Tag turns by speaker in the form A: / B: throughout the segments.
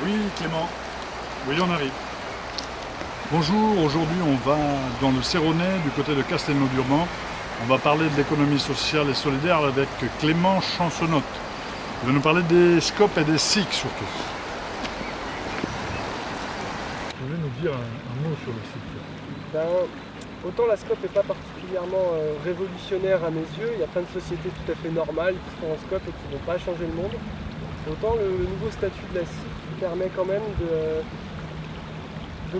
A: Oui, Clément. Oui, on arrive. Bonjour, aujourd'hui on va dans le Céronais, du côté de Castelnau-Durban. On va parler de l'économie sociale et solidaire avec Clément Chansonnotte. Il va nous parler des SCOP et des SIC surtout. Vous voulez nous dire un mot sur le SIC?
B: Autant la SCOP n'est pas particulièrement révolutionnaire à mes yeux, il y a plein de sociétés tout à fait normales qui font un SCOP et qui ne vont pas changer le monde. Autant le nouveau statut de la SIC permet quand même de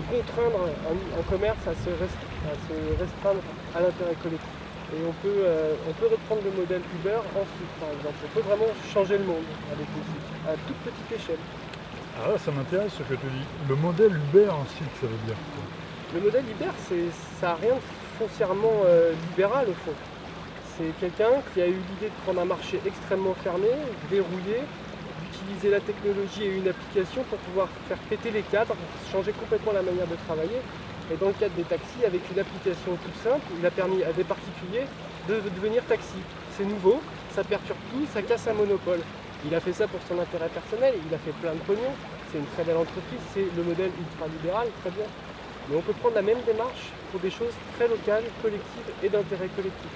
B: contraindre un commerce à se restreindre à l'intérêt collectif. Et on peut reprendre le modèle Uber en SIC par exemple. On peut vraiment changer le monde avec les SIC, à toute petite échelle.
A: Ah là, ça m'intéresse ce que tu dis. Le modèle Uber en SIC, ça veut dire quoi?
B: Le modèle Uber, ça n'a rien de foncièrement libéral au fond. C'est quelqu'un qui a eu l'idée de prendre un marché extrêmement fermé, verrouillé, d'utiliser la technologie et une application pour pouvoir faire péter les cadres, changer complètement la manière de travailler. Et dans le cadre des taxis, avec une application toute simple, il a permis à des particuliers de devenir taxi. C'est nouveau, ça perturbe tout, ça casse un monopole. Il a fait ça pour son intérêt personnel, il a fait plein de pognon, c'est une très belle entreprise, c'est le modèle ultra-libéral, très bien. Mais on peut prendre la même démarche pour des choses très locales, collectives et d'intérêt collectif.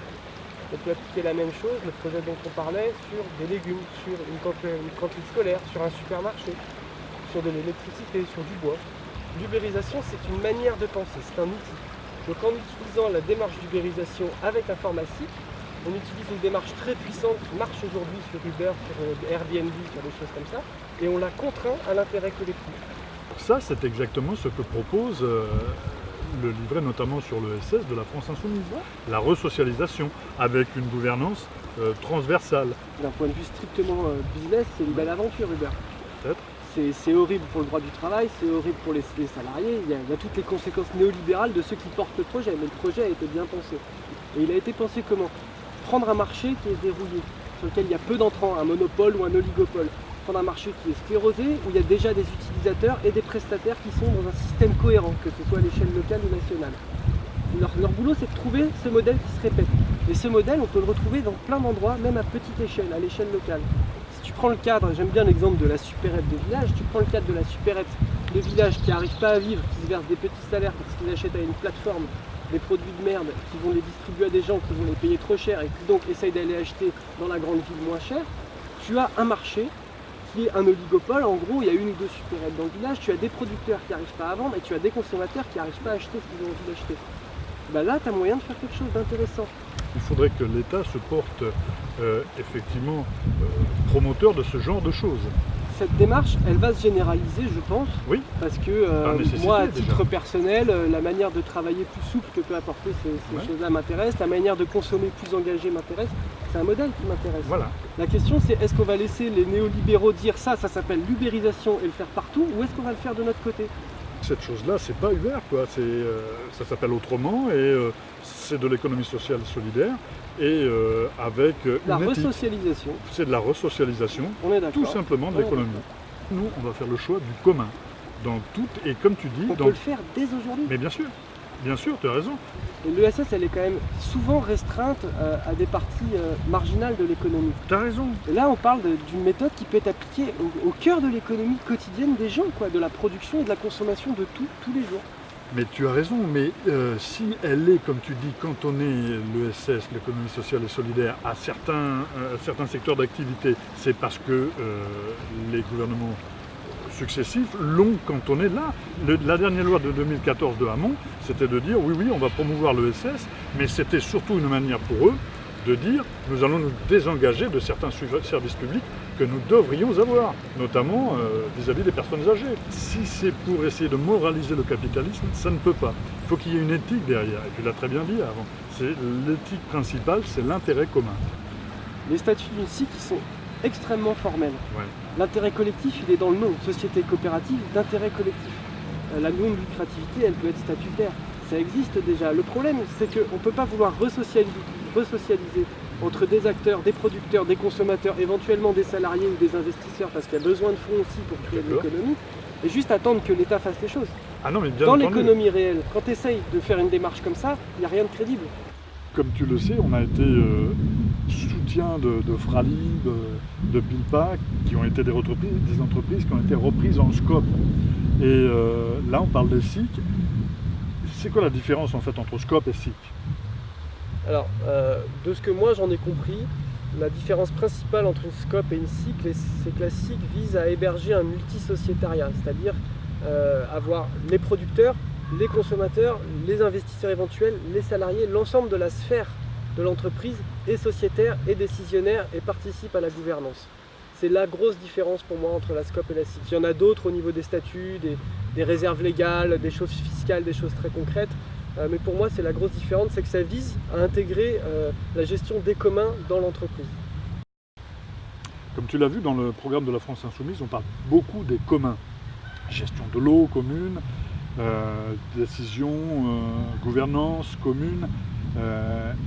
B: On peut appliquer la même chose, le projet dont on parlait, sur des légumes, sur une cantine scolaire, sur un supermarché, sur de l'électricité, sur du bois. L'ubérisation, c'est une manière de penser, c'est un outil. Donc en utilisant la démarche d'ubérisation avec un format SIC, on utilise une démarche très puissante qui marche aujourd'hui sur Uber, sur Airbnb, sur des choses comme ça, et on la contraint à l'intérêt collectif.
A: Ça, c'est exactement ce que propose le livret, notamment sur le SS de la France Insoumise. La resocialisation, avec une gouvernance transversale.
B: D'un point de vue strictement business, c'est une belle aventure Uber.
A: Peut-être.
B: C'est horrible pour le droit du travail, c'est horrible pour les salariés, il y a toutes les conséquences néolibérales de ceux qui portent le projet, mais le projet a été bien pensé. Et il a été pensé comment? Prendre un marché qui est verrouillé, sur lequel il y a peu d'entrants, un monopole ou un oligopole. Prendre un marché qui est sclérosé, où il y a déjà des utilisateurs et des prestataires qui sont dans un système cohérent, que ce soit à l'échelle locale ou nationale. Leur boulot, c'est de trouver ce modèle qui se répète. Et ce modèle, on peut le retrouver dans plein d'endroits, même à petite échelle, à l'échelle locale. Si tu prends le cadre, j'aime bien l'exemple de la supérette de village, tu prends le cadre de la supérette de village qui n'arrive pas à vivre, qui se verse des petits salaires parce qu'ils achètent à une plateforme des produits de merde, qui vont les distribuer à des gens qui vont les payer trop cher et qui donc essayent d'aller acheter dans la grande ville moins cher, tu as un marché qui est un oligopole. En gros, il y a une ou deux supérettes dans le village, tu as des producteurs qui n'arrivent pas à vendre et tu as des consommateurs qui n'arrivent pas à acheter ce qu'ils ont envie d'acheter. Là, tu as moyen de faire quelque chose d'intéressant.
A: Il faudrait que l'État se porte effectivement promoteur de ce genre de choses.
B: Cette démarche, elle va se généraliser, je pense.
A: Oui.
B: Parce que moi, à titre
A: déjà.
B: personnel, la manière de travailler plus souple que peut apporter ces choses-là m'intéresse. La manière de consommer plus engagée m'intéresse. C'est un modèle qui m'intéresse.
A: Voilà.
B: La question, c'est est-ce qu'on va laisser les néolibéraux dire ça s'appelle l'ubérisation et le faire partout, ou est-ce qu'on va le faire de notre côté?
A: Cette chose-là, c'est pas Uber, quoi. Ça s'appelle autrement et c'est de l'économie sociale solidaire et avec
B: la
A: une éthique.
B: resocialisation.
A: C'est de la resocialisation,
B: On est d'accord.
A: tout simplement de l'économie. Nous, on va faire le choix du commun dans tout, et comme tu dis...
B: On peut le faire dès aujourd'hui.
A: Mais bien sûr, tu as raison.
B: Et l'ESS, elle est quand même souvent restreinte à des parties marginales de l'économie.
A: Tu as raison.
B: Et là, on parle d'une méthode qui peut être appliquée au cœur de l'économie quotidienne des gens, quoi, de la production et de la consommation de tout, tous les jours.
A: Mais tu as raison, mais si elle est, comme tu dis, cantonnée, l'ESS, l'économie sociale et solidaire, à certains secteurs d'activité, c'est parce que les gouvernements successifs l'ont cantonné là. La dernière loi de 2014 de Hamon, c'était de dire oui, on va promouvoir l'ESS, mais c'était surtout une manière pour eux de dire nous allons nous désengager de certains services publics que nous devrions avoir, notamment vis-à-vis des personnes âgées. Si c'est pour essayer de moraliser le capitalisme, ça ne peut pas. Il faut qu'il y ait une éthique derrière, et tu l'as très bien dit avant. L'éthique principale, c'est l'intérêt commun.
B: Les statuts d'une SIC qui sont extrêmement formels.
A: Ouais.
B: L'intérêt collectif, il est dans le nom, société coopérative d'intérêt collectif. La non-lucrativité, elle peut être statutaire. Ça existe déjà. Le problème, c'est qu'on ne peut pas vouloir resocialiser entre des acteurs, des producteurs, des consommateurs, éventuellement des salariés ou des investisseurs, parce qu'il y a besoin de fonds aussi pour créer de l'économie, et juste attendre que l'État fasse les choses.
A: Ah non, mais bien
B: dans
A: entendu.
B: l'économie réelle, quand tu essayes de faire une démarche comme ça, il n'y a rien de crédible.
A: Comme tu le sais, on a été soutien de Fralib, de Bilpa, qui ont été des entreprises qui ont été reprises en scope. Et là, on parle des SIC. C'est quoi la différence en fait entre scope et SIC?
B: Alors, de ce que moi j'en ai compris, la différence principale entre une SCOP et une SIC, c'est que la SIC vise à héberger un multisociétariat, c'est-à-dire avoir les producteurs, les consommateurs, les investisseurs éventuels, les salariés, l'ensemble de la sphère de l'entreprise est sociétaire et décisionnaire et participe à la gouvernance. C'est la grosse différence pour moi entre la SCOP et la SIC. Il y en a d'autres au niveau des statuts, des réserves légales, des choses fiscales, des choses très concrètes. Mais pour moi, c'est la grosse différence, c'est que ça vise à intégrer la gestion des communs dans l'entreprise.
A: Comme tu l'as vu dans le programme de la France Insoumise, on parle beaucoup des communs. Gestion de l'eau commune, décision, gouvernance commune.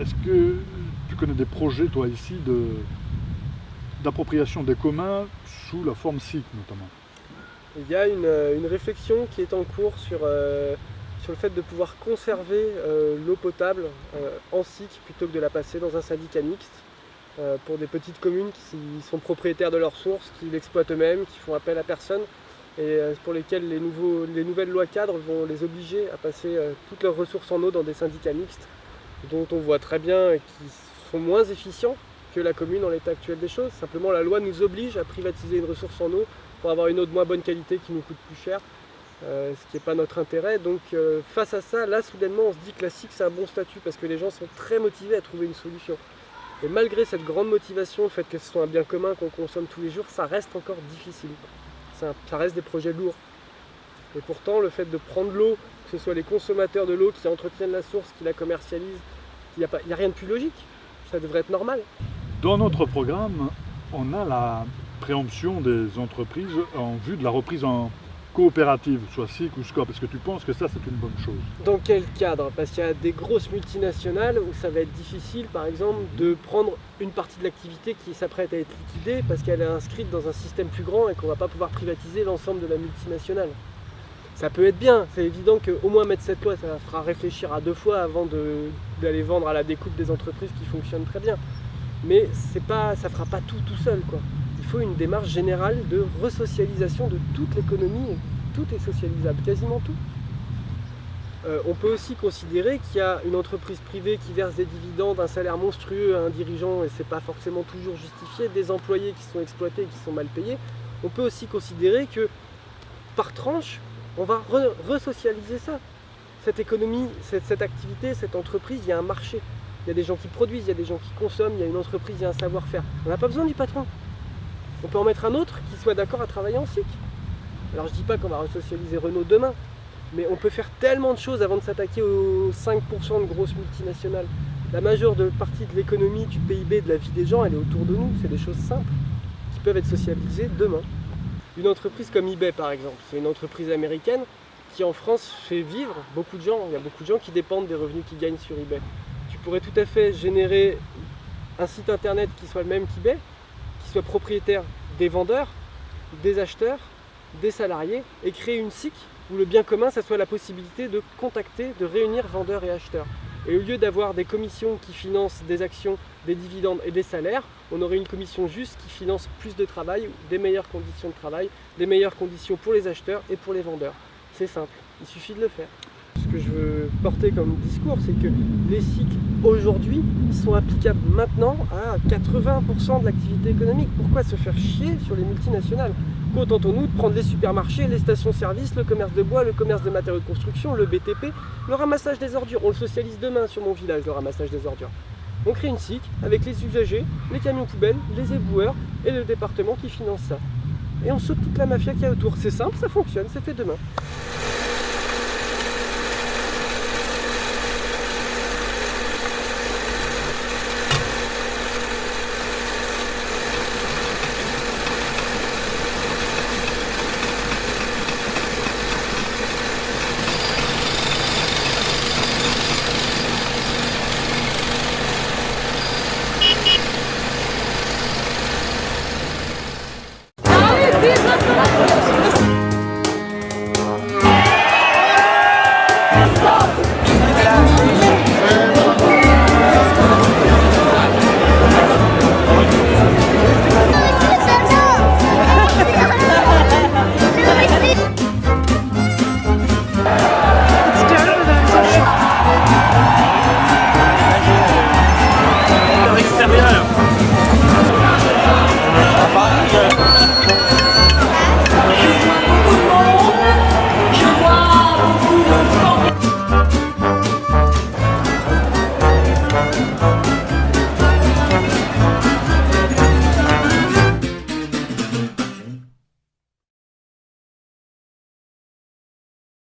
A: Est-ce que tu connais des projets, toi, ici, d'appropriation des communs sous la forme SIC, notamment?
B: Il y a une réflexion qui est en cours sur le fait de pouvoir conserver l'eau potable en SIC plutôt que de la passer dans un syndicat mixte pour des petites communes qui sont propriétaires de leurs sources, qui l'exploitent eux-mêmes, qui font appel à personne et pour lesquelles les nouvelles lois cadres vont les obliger à passer toutes leurs ressources en eau dans des syndicats mixtes dont on voit très bien qu'ils sont moins efficients que la commune en l'état actuel des choses. Simplement, la loi nous oblige à privatiser une ressource en eau pour avoir une eau de moins bonne qualité qui nous coûte plus cher. Ce qui n'est pas notre intérêt. Donc face à ça, là soudainement on se dit que la SIC c'est un bon statut parce que les gens sont très motivés à trouver une solution. Et malgré cette grande motivation, le fait que ce soit un bien commun qu'on consomme tous les jours, ça reste encore difficile. Ça reste des projets lourds. Et pourtant le fait de prendre l'eau, que ce soit les consommateurs de l'eau qui entretiennent la source, qui la commercialisent, il n'y a rien de plus logique. Ça devrait être normal.
A: Dans notre programme, on a la préemption des entreprises en vue de la reprise en coopérative, soit SIC ou SCOP. Est-ce que tu penses que ça c'est une bonne chose?
B: Dans quel cadre? Parce qu'il y a des grosses multinationales où ça va être difficile par exemple de prendre une partie de l'activité qui s'apprête à être liquidée parce qu'elle est inscrite dans un système plus grand et qu'on ne va pas pouvoir privatiser l'ensemble de la multinationale. Ça peut être bien, c'est évident qu'au moins mettre cette loi, ça fera réfléchir à deux fois avant d'aller vendre à la découpe des entreprises qui fonctionnent très bien. Mais ça ne fera pas tout seul, quoi. Il faut une démarche générale de resocialisation de toute l'économie, et tout est socialisable, quasiment tout. On peut aussi considérer qu'il y a une entreprise privée qui verse des dividendes, un salaire monstrueux à un dirigeant et c'est pas forcément toujours justifié, des employés qui sont exploités et qui sont mal payés. On peut aussi considérer que par tranche, on va resocialiser ça. Cette économie, cette activité, cette entreprise, il y a un marché. Il y a des gens qui produisent, il y a des gens qui consomment, il y a une entreprise, il y a un savoir-faire. On n'a pas besoin du patron. On peut en mettre un autre qui soit d'accord à travailler en SIC. Alors je dis pas qu'on va resocialiser Renault demain, mais on peut faire tellement de choses avant de s'attaquer aux 5% de grosses multinationales. La majeure partie de l'économie, du PIB, de la vie des gens, elle est autour de nous. C'est des choses simples qui peuvent être socialisées demain. Une entreprise comme eBay par exemple, c'est une entreprise américaine qui en France fait vivre beaucoup de gens. Il y a beaucoup de gens qui dépendent des revenus qu'ils gagnent sur eBay. Tu pourrais tout à fait générer un site internet qui soit le même qu'eBay, qui soit propriétaire des vendeurs, des acheteurs, des salariés et créer une SIC où le bien commun, ça soit la possibilité de contacter, de réunir vendeurs et acheteurs. Et au lieu d'avoir des commissions qui financent des actions, des dividendes et des salaires, on aurait une commission juste qui finance plus de travail, des meilleures conditions de travail, des meilleures conditions pour les acheteurs et pour les vendeurs. C'est simple, il suffit de le faire. Ce que je veux porter comme discours, c'est que les SIC aujourd'hui sont applicables maintenant à 80% de l'activité économique. Pourquoi se faire chier sur les multinationales? Contentons-nous de prendre les supermarchés, les stations-service, le commerce de bois, le commerce de matériaux de construction, le BTP, le ramassage des ordures. On le socialise demain sur mon village, le ramassage des ordures. On crée une SIC avec les usagers, les camions poubelles, les éboueurs et le département qui finance ça. Et on saute toute la mafia qu'il y a autour. C'est simple, ça fonctionne, c'est fait demain.